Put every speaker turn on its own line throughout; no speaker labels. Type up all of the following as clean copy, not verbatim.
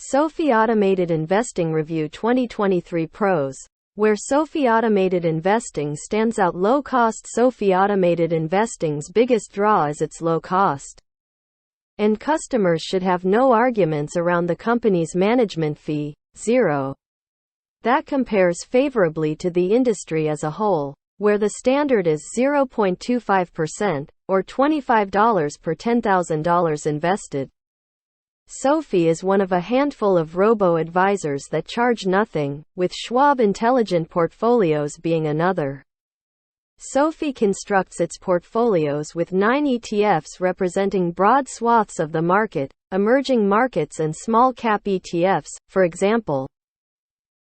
SoFi Automated Investing Review 2023 Pros. Where SoFi Automated Investing stands out. Low cost. SoFi Automated Investing's biggest draw is its low cost. And customers should have no arguments around the company's management fee, zero. That compares favorably to the industry as a whole, where the standard is 0.25%, or $25 per $10,000 invested. SoFi is one of a handful of robo-advisors that charge nothing, with Schwab Intelligent Portfolios being another. SoFi constructs its portfolios with 9 ETFs representing broad swaths of the market, emerging markets and small-cap ETFs, for example.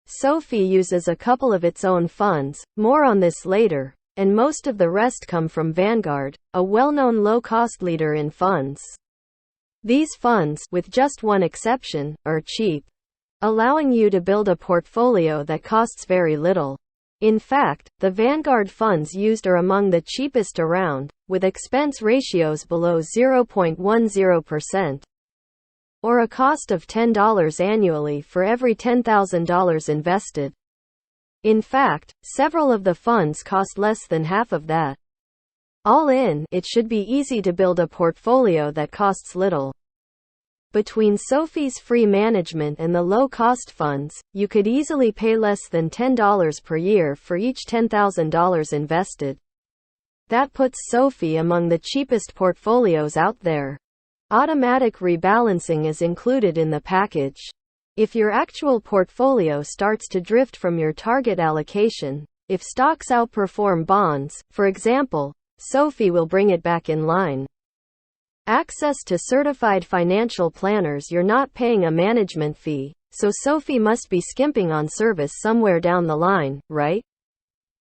SoFi uses a couple of its own funds, more on this later, and most of the rest come from Vanguard, a well-known low-cost leader in funds. These funds, with just one exception, are cheap, allowing you to build a portfolio that costs very little. In fact, the Vanguard funds used are among the cheapest around, with expense ratios below 0.10%, or a cost of $10 annually for every $10,000 invested. In fact, several of the funds cost less than half of that. All in, it should be easy to build a portfolio that costs little. Between SoFi's free management and the low-cost funds, you could easily pay less than $10 per year for each $10,000 invested. That puts SoFi among the cheapest portfolios out there. Automatic rebalancing is included in the package. If your actual portfolio starts to drift from your target allocation, if stocks outperform bonds, for example, SoFi will bring it back in line. Access to certified financial planners. You're not paying a management fee, so SoFi must be skimping on service somewhere down the line, right?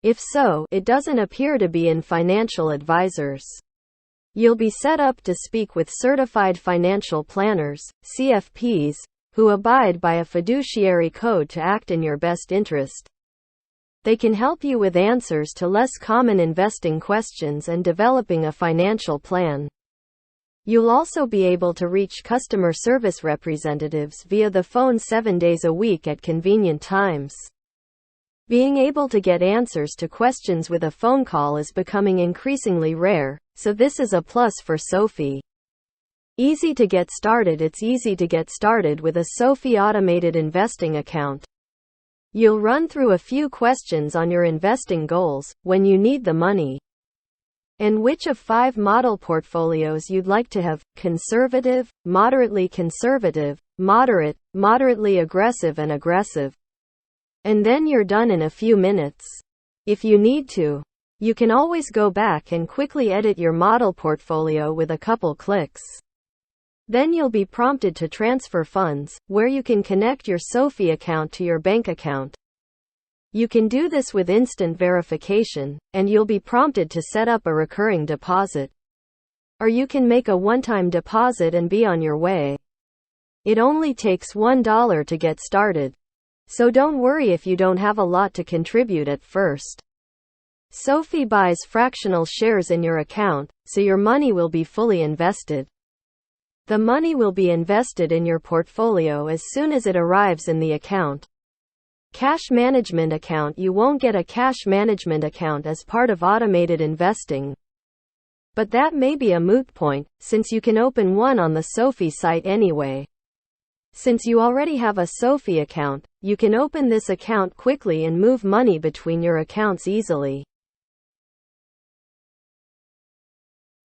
If so, it doesn't appear to be in financial advisors. You'll be set up to speak with certified financial planners, CFPs, who abide by a fiduciary code to act in your best interest. They can help you with answers to less common investing questions and developing a financial plan. You'll also be able to reach customer service representatives via the phone 7 days a week at convenient times. Being able to get answers to questions with a phone call is becoming increasingly rare, so this is a plus for SoFi. Easy to get started. It's easy to get started with a SoFi Automated Investing account. You'll run through a few questions on your investing goals, when you need the money, and which of 5 model portfolios you'd like to have: conservative, moderately conservative, moderate, moderately aggressive and aggressive. And then you're done in a few minutes. If you need to, you can always go back and quickly edit your model portfolio with a couple clicks. Then you'll be prompted to transfer funds, where you can connect your SoFi account to your bank account. You can do this with instant verification, and you'll be prompted to set up a recurring deposit. Or you can make a one-time deposit and be on your way. It only takes $1 to get started. So don't worry if you don't have a lot to contribute at first. SoFi buys fractional shares in your account, so your money will be fully invested. The money will be invested in your portfolio as soon as it arrives in the account. Cash management account. You won't get a cash management account as part of automated investing. But that may be a moot point, since you can open one on the SoFi site anyway. Since you already have a SoFi account, you can open this account quickly and move money between your accounts easily.